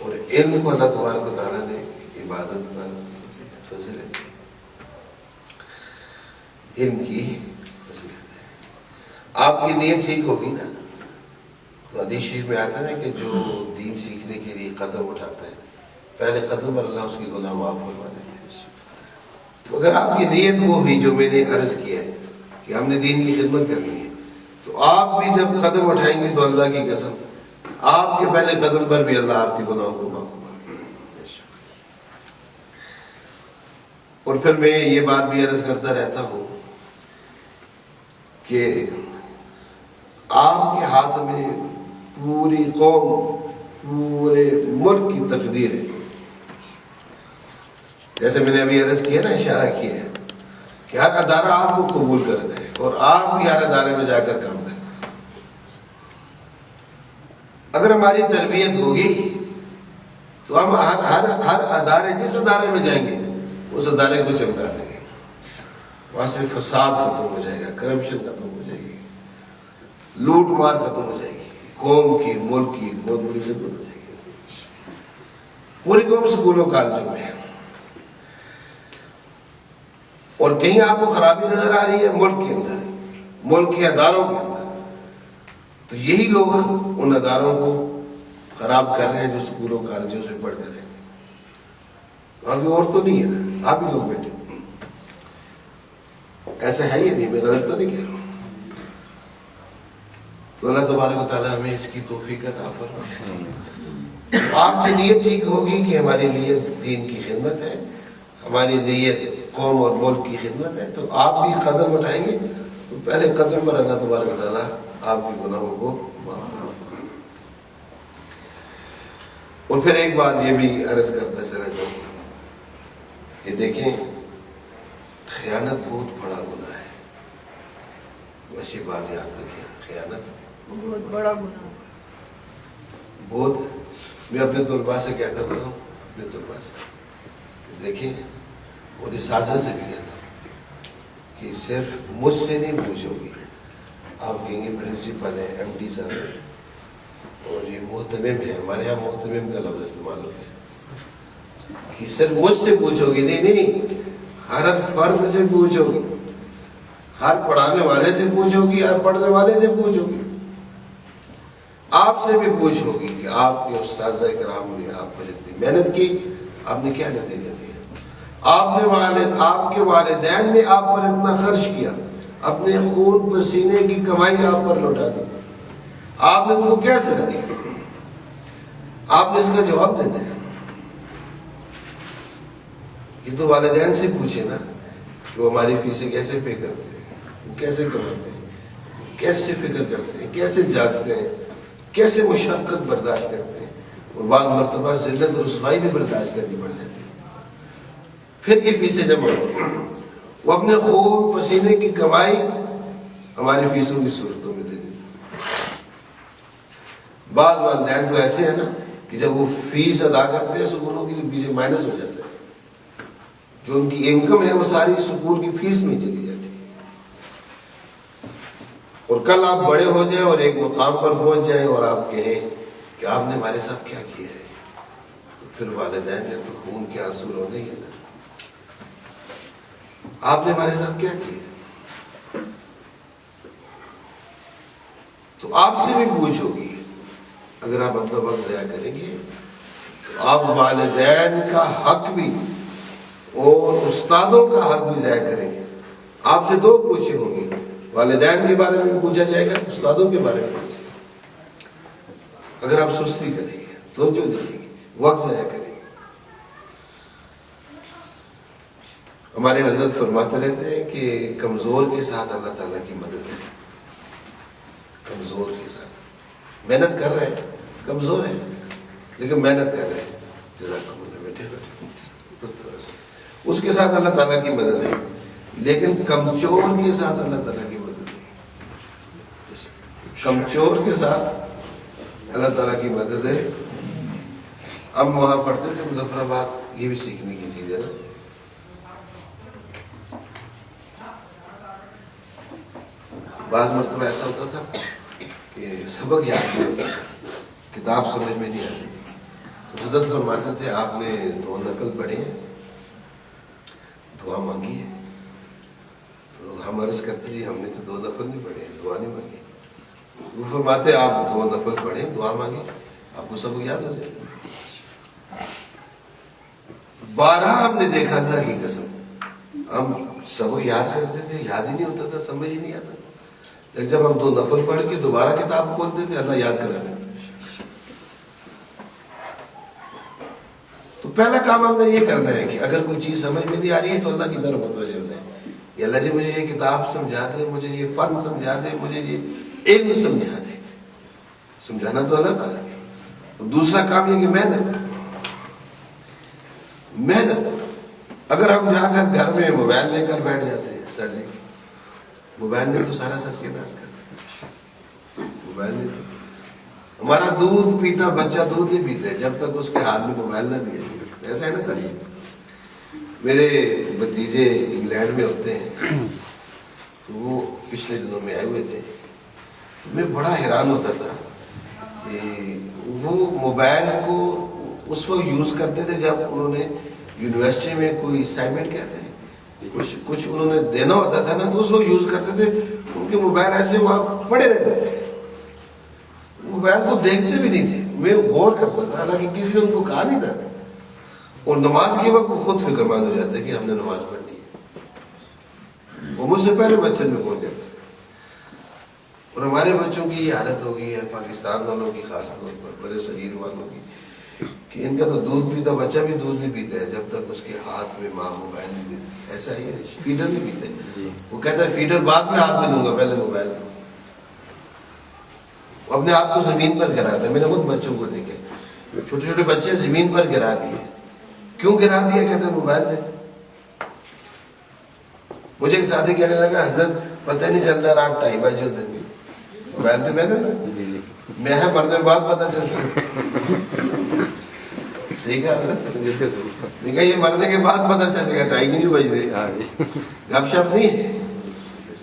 اور علم کو اللہ تبارک و تعالیٰ نے عبادت پر فضیلت دی، علم کی فضیلت ہے۔ آپ کی نیت ٹھیک ہوگی نا تو حدیث شریف میں آتا ہے کہ جو دین سیکھنے کے لیے قدم اٹھاتا ہے پہلے قدم پر اللہ اس کی گناہ معاف فرما دیتے ہیں۔ تو اگر آپ کی نیت وہ ہوئی جو میں نے عرض کیا ہے کہ ہم نے دین کی خدمت کرنی ہے، تو آپ بھی جب قدم اٹھائیں گے تو اللہ کی قسم آپ کے پہلے قدم پر بھی اللہ آپ کے گناہوں کو معاف فرما دے گا۔ اور پھر میں یہ بات بھی عرض کرتا رہتا ہوں کہ آپ کے ہاتھ میں پوری قوم پورے ملک کی تقدیر ہے۔ جیسے میں نے ابھی عرض کیا نا، اشارہ کیا ہے کہ ہر ادارہ آپ کو قبول کرتا ہے اور آپ بھی ہر ادارے میں جا کر کام کرتے ہیں۔ اگر ہماری تربیت ہوگی تو ہم ہر ادارے جس ادارے میں جائیں گے اس ادارے کو چمکا دیں گے، وہاں سے فساد ختم ہو جائے گا، کرپشن ختم ہو جائے گی، لوٹ مار ختم ہو جائے گی، قوم کی ملک کی بہت بڑی خدمت ہو جائے گی۔ پوری قوم سکولوں کالجوں میں ہے، اور کہیں آپ کو خرابی نظر آ رہی ہے ملک کے اندر، ملک کے اداروں کے اندر، تو یہی لوگ ان اداروں کو خراب کر رہے ہیں جو سکولوں کالجوں سے پڑھ کر ہیں۔ اور تو نہیں ہے نا، آپ ہی لوگ بیٹھے ایسا ہے یہ نہیں، میں غلط تو نہیں کہہ رہا ہوں۔ تو اللہ تبارک و تعالیٰ ہمیں اس کی توفیق عطا فرمائے۔ آپ کی نیت ٹھیک ہوگی کہ ہماری نیت دین کی خدمت ہے، ہماری نیت قوم اور ملک کی خدمت ہے، تو آپ بھی قدم اٹھائیں گے تو پہلے قدم پر اللہ تبارک و تعالیٰ آپ کے گناہوں کو معاف فرمائے۔ اور پھر ایک بات یہ بھی عرض کرتا چلا جاؤں کہ دیکھیں خیانت بہت بڑا گناہ ہے، بس یہ بات یاد رکھیں، خیانت بہت بڑا گناہ، بہت۔ میں اپنے طلباء سے کہتا ہوں، اپنے طلباء سے کہ دیکھیں، اور اساتذہ سے بھی کہتا ہوں کہ صرف مجھ سے نہیں پوچھو گی، آپ کہیں گے پرنسپل ہے، ایم ڈی صاحب ہے، اور یہ محتمم ہے، ہمارے یہاں محتمم کا لفظ استعمال ہوتا ہے کہ صرف مجھ سے پوچھو گی، نہیں، ہر فرد سے پوچھو گی، ہر پڑھانے والے سے پوچھو گی، ہر پڑھنے والے سے پوچھو گی، آپ سے بھی پوچھو گی کہ آپ کے استاذہ کرام نے آپ پر اتنی محنت کی، آپ نے کیا نتیجہ دیا، آپ کے والدین نے آپ پر اتنا خرچ کیا، اپنے خون پسینے کی کمائی آپ پر لوٹا دی، آپ نے ان کو کیا سزا دی، آپ نے اس کا جواب دینا ہے۔ یہ تو والدین سے پوچھے نا کہ وہ ہماری فیسیں کیسے پے کرتے ہیں، وہ کیسے کماتے ہیں، کیسے فکر کرتے ہیں، کیسے جاگتے ہیں، کیسے مشقت برداشت کرتے ہیں، اور بعض مرتبہ ذلت اور رسوائی بھی برداشت کرنی پڑ جاتی ہے، پھر یہ فیسیں جمع ہوتی ہیں۔ وہ اپنے خون پسینے کی کمائی ہماری فیسوں کی صورتوں میں دے دیتے ہیں۔ بعض والدین تو ایسے ہیں نا کہ جب وہ فیس ادا کرتے ہیں سکولوں کی تو پیچھے مائنس ہو جاتا ہے، جو ان کی انکم ہے وہ ساری سکول کی فیس میں چلی جاتی ہے، اور کل آپ بڑے ہو جائیں اور ایک مقام پر پہنچ جائیں اور آپ کہیں کہ آپ نے ہمارے ساتھ کیا کیا ہے، تو پھر والدین نے تو خون کے آنسو رونے ہی ہے نا، آپ نے ہمارے ساتھ کیا کیا، تو آپ سے بھی پوچھو گی۔ اگر آپ اپنا وقت ضائع کریں گے تو آپ والدین کا حق بھی اور استادوں کا حق بھی ضائع کریں گے۔ آپ سے دو پوچھیں ہوں گی، والدین کے بارے میں بھی پوچھا جائے گا، استادوں کے بارے میں پوچھا جائے گا۔ اگر آپ سستی کریں گے، توجہ دیں گے، وقت ضائع کریں گے۔ ہمارے حضرت فرماتے رہتے ہیں کہ کمزور کے ساتھ اللہ تعالیٰ کی مدد ہے، کمزور کے ساتھ محنت کر رہے ہیں، کمزور ہیں لیکن محنت کر رہے ہیں، جزاکم اللہ، بیٹھے اس کے ساتھ اللہ تعالیٰ کی مدد ہے، لیکن کمزور کے ساتھ اللہ تعالیٰ کی مدد ہے، کمزور کے ساتھ اللہ تعالیٰ کی مدد ہے۔ اب وہاں پڑھتے تھے مظفر آباد، یہ بھی سیکھنے کی چیز ہے نا، بعض مرتبہ ایسا ہوتا تھا کہ سبق یاد نہیں ہوتا، کتاب سمجھ میں نہیں آتی تھی، تو حضرت فرماتے تھے آپ نے 2 نفل پڑھے ہیں، دعا مانگی ہے؟ تو ہم عرض کرتے جی ہم نے تو 2 نفل نہیں پڑھے ہیں، دعا نہیں مانگی۔ وہ فرماتے آپ 2 نفل پڑھیں، دعا مانگیں، آپ کو سب یاد ہو جائے۔ 12 ہم نے دیکھا، اللہ کی قسم ہم سب یاد کرتے تھے، یاد ہی نہیں ہوتا تھا، سمجھ ہی نہیں آتا تھا، لیکن جب ہم 2 نفل پڑھ کے دوبارہ کتاب کھولتے تھے اللہ یاد کرا دیتے۔ تو پہلا کام ہم نے یہ کرنا ہے کہ اگر کوئی چیز سمجھ میں نہیں آ رہی ہے تو اللہ کی طرف متوجہ ہونا ہے کہ اللہ جی مجھے یہ کتاب سمجھا دے، مجھے یہ فن سمجھا دے، مجھے یہ علم سمجھا دے۔ سمجھانا تو اللہ تعالیٰ ہے۔ اور دوسرا کام یہ کہ محنت۔ اگر ہم جا کر گھر میں موبائل لے کر بیٹھ جاتے ہیں، سر جی موبائل نے تو سارا ستیہ-ناش کر دیا۔ موبائل نے تو ہمارا دودھ پیتا بچہ دودھ نہیں پیتا جب تک اس کے ہاتھ میں موبائل نہ دیا جائے، ایسا ہے نا سر جی؟ میرے بھتیجے انگلینڈ میں ہوتے ہیں، تو وہ پچھلے دنوں میں آئے ہوئے تھے، تو میں بڑا حیران ہوتا تھا کہ وہ موبائل کو اس وقت یوز کرتے تھے جب انہوں نے یونیورسٹی میں کوئی اسائنمنٹ کہتے ہیں کچھ انہوں نے دینا ہوتا تھا نا، تو اس وقت یوز کرتے تھے، ان کے موبائل ایسے وہاں پڑے رہتے تھے، موبائل کو دیکھتے بھی نہیں تھے۔ میں غور کرتا تھا، حالانکہ کسی نے ان کو کہا نہیں تھا، اور نماز کے وقت وہ خود فکر مند ہو جاتے کہ ہم نے نماز پڑھنی ہے، وہ مجھ سے پہلے مسجد میں پہنچ جاتے۔ اور ہمارے بچوں کی یہ حالت ہو گئی ہے، پاکستان والوں کی خاص طور پر، بڑے صغیر والوں کی، کہ ان کا تو دودھ پیتا بچہ بھی دودھ نہیں پیتا ہے جب تک اس کے ہاتھ میں ماں موبائل نہیں دیتی۔ ایسا ہی ہے، فیڈر نہیں پیتے، وہ کہتا ہے فیڈر بعد میں ہاتھ میں لوں گا، پہلے موبائل دوں۔ وہ اپنے آپ کو زمین پر گراتا ہے۔ میں نے خود بچوں کو دیکھے، چھوٹے چھوٹے بچے زمین پر گرا دیے۔ کیوں گرا دیا؟ کہتے ہیں موبائل میں۔ مجھے ایک ساتھی کہنے لگا حضرت پتہ نہیں چلتا رات 2:30 چل رہی، موبائل تو میں دینا، میں ہے مرنے کے بعد پتہ چل سکتا۔ صحیح کہا حضرت نے کہا یہ مرنے کے بعد پتہ چلے گا، 2:30 نہیں بج رہی، گپ شپ نہیں ہے۔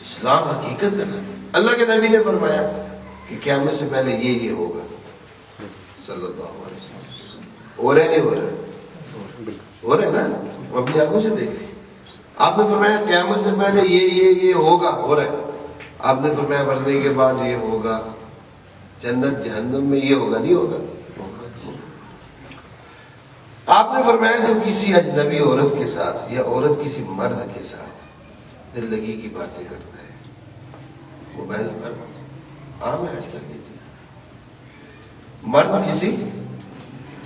اسلام حقیقت ہے۔ اللہ کے نبی نے فرمایا کہ قیامت سے پہلے یہ ہوگا، صلی اللہ علیہ وسلم۔ ہو رہا ہے نہیں ہو رہا؟ ہو رہا ہے نا، ہم اپنی آنکھوں سے دیکھ رہے ہیں۔ آپ نے فرمایا قیامت سے پہلے یہ ہوگا، ہو رہا ہے۔ آپ نے فرمایا مرنے کے بعد یہ ہوگا، جنت جہنم میں یہ ہوگا، نہیں ہوگا؟ آپ نے فرمایا جو کسی اجنبی عورت کے ساتھ یا عورت کسی مرد کے ساتھ دل لگی کی باتیں کرتا ہے موبائل پر، عام ہے آج کل یہ چیز، مرد کسی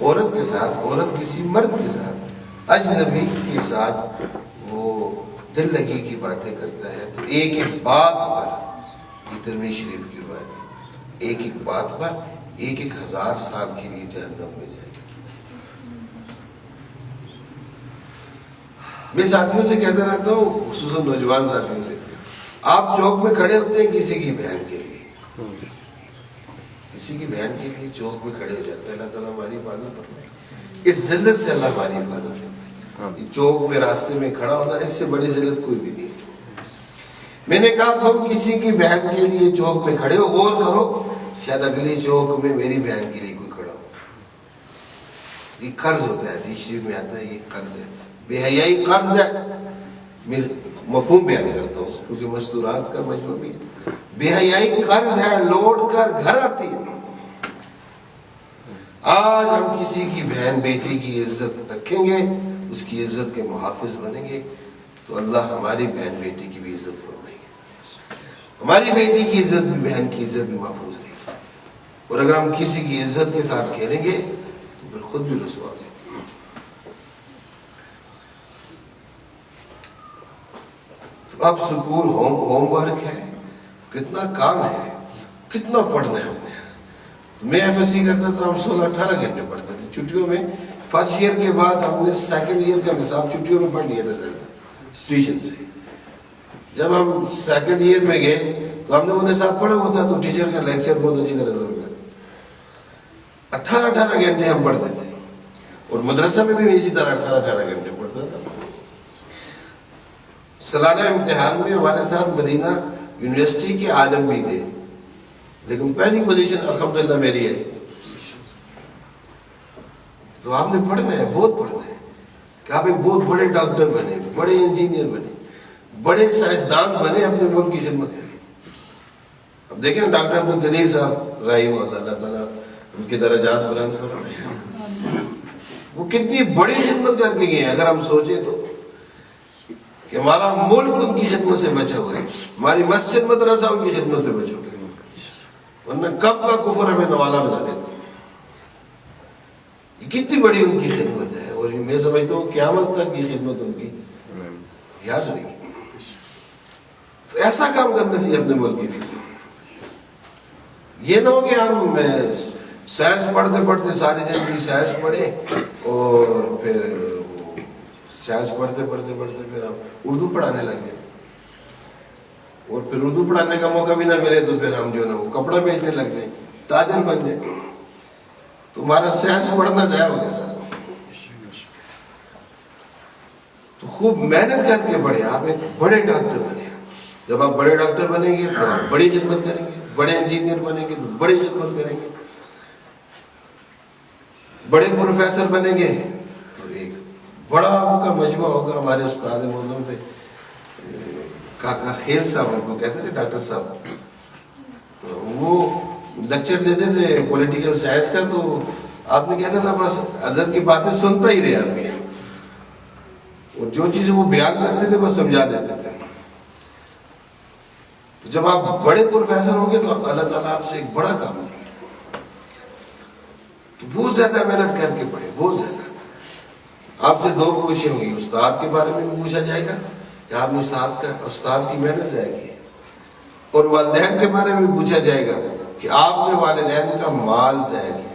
عورت کے ساتھ، عورت کسی مرد کے ساتھ، اجنبی کے ساتھ وہ دل لگی کی باتیں کرتا ہے، تو ایک ایک بات پر، یہ ترمذی شریف کی روایت ہے، ایک ایک بات پر 1000 سال کے لیے جہنم میں جائے گا۔ میں ساتھیوں سے کہتا رہتا ہوں، خصوصاً نوجوان ساتھیوں سے، آپ چوک میں کھڑے ہوتے ہیں کسی کی بہن کے لیے، کسی کی بہن کے لیے چوک میں کھڑے ہو جاتے ہیں، اللہ تعالیٰ ہماری حفاظت فرمائے، اس ذلت سے اللہ ہماری حفاظت فرمائے۔ چوک میں راستے میں کھڑا ہونا اس سے بڑی ذلت کوئی بھی نہیں ہے۔ میں نے کہا تم کسی کی بہن کے لیے چوک میں کھڑے ہو، غور کرو، شاید اگلی چوک میں میری بہن کے لیے کوئی کھڑا ہو۔ یہ قرض ہوتا ہے، حدیث شریف میں آتا ہے یہ قرض ہے، بے حیائی قرض ہے۔ میں مفہوم بیان کرتا ہوں کیونکہ مستورات کا مجموعہ بھی ہے۔ بے حیائی قرض ہے، لوٹ کر گھر آتی ہے۔ آج ہم کسی کی بہن بیٹی کی عزت رکھیں گے، اس کی عزت کے محافظ بنیں گے، تو اللہ ہماری بہن بیٹی کی بھی عزت فرمائے گی، ہماری بیٹی کی عزت بھی، بہن کی عزت بھی محفوظ رہے گی۔ اور اگر ہم کسی کی عزت کے ساتھ کھیلیں گے تو پھر خود بھی رسوا ہو جائیں گے۔ تو اب سکول ہوم ورک ہے، کتنا کام ہے، کتنا پڑھنا ہے ہمیں۔ میں ایف ایس سی کرتا تھا، ہم 16-18 گھنٹے پڑھتے تھے چھٹیوں میں۔ فرسٹ ایئر کے بعد ہم نے سیکنڈ ایئر کا نصاب چھٹیوں میں پڑھ لیا تھا سر ٹیوشن سے۔ جب ہم سیکنڈ ایئر میں گئے تو ہم نے وہ نصاب پڑھا ہوا تھا، تو ٹیچر کا لیکچر بہت اچھی طرح سمجھ آتا۔ 18-18 گھنٹے ہم پڑھتے تھے، اور مدرسہ میں بھی اسی طرح 18-18 گھنٹے پڑھتا تھا۔ سالانہ امتحان میں ہمارے ساتھ مدینہ یونیورسٹی کے عالم بھی تھے، لیکن پہلی پوزیشن الحمدللہ میری ہے۔ تو آپ نے پڑھنا ہے، بہت پڑھنا ہے کہ آپ ایک بہت بڑے ڈاکٹر بنے، بڑے انجینئر بنے، بڑے سائنسدان بنے، اپنے ملک کی خدمت کریں۔ اب دیکھیں ڈاکٹر عبدالقدیر صاحب رحمہ اللہ تعالیٰ ان کے درجات بلند فرمائے، وہ کتنی بڑی خدمت کر کے گئے ہیں۔ اگر ہم سوچیں تو کہ ہمارا ملک ان کی خدمت سے بچا ہوا ہے، ہماری مسجد مدرسہ ان کی خدمت سے بچا ہوا ہے، ورنہ کب کا کفر ہمیں نوالا بنا دیتا۔ یہ کتنی بڑی ان کی خدمت ہے، اور میں سمجھتا ہوں قیامت تک یہ خدمت ان کی یاد رہے گی۔ تو ایسا کام کرنا چاہیے اپنے ملک کے لیے۔ یہ نہ ہو کہ ہم سائنس پڑھتے پڑھتے ساری زندگی سائنس پڑھے اور پھر سائنس پڑھتے پھر ہم اردو پڑھانے لگے، اور پھر اردو پڑھانے کا موقع بھی نہ ملے تو پھر ہم جو ہے نا وہ کپڑا بیچنے لگ جائیں، تاجر بن جائیں۔ تمہارا سائنس پڑھنا ضائع ہو گیا سر۔ تو خوب محنت کر کے پڑھے، آپ ایک بڑے ڈاکٹر بنے۔ جب آپ بڑے ڈاکٹر بنیں گے تو آپ بڑی خدمت کریں گے، بڑے انجینئر بنیں گے تو بڑی خدمت کریں گے، بڑے پروفیسر بنیں گے تو ایک بڑا آپ کا مجمع ہوگا۔ ہمارے استاد معظم تھے کاکا خیل صاحب، ان کو کہتے تھے ڈاکٹر صاحب، تو وہ لیکچر دیتے تھے پولیٹیکل سائنس کا، تو آپ نے کہتا تھا بس حضرت کی باتیں سنتا ہی رہے آدمی، اور جو چیزیں وہ بیان کرتے تھے بس سمجھا دیتے تھے۔ تو جب آپ بڑے پروفیسر ہوں گے تو اللہ تعالیٰ آپ سے ایک بڑا کام دیں گے، تو بہت زیادہ محنت کر کے پڑھیں، بہت زیادہ۔ آپ سے دو پوچھیں ہوں گی، استاد کے بارے میں بھی پوچھا جائے گا کہ آپ نے استاد کی محنت ضائع کی ہے، اور والدین کے بارے میں بھی پوچھا جائے گا کہ آپ نے والدین کا مال ضائع کیا۔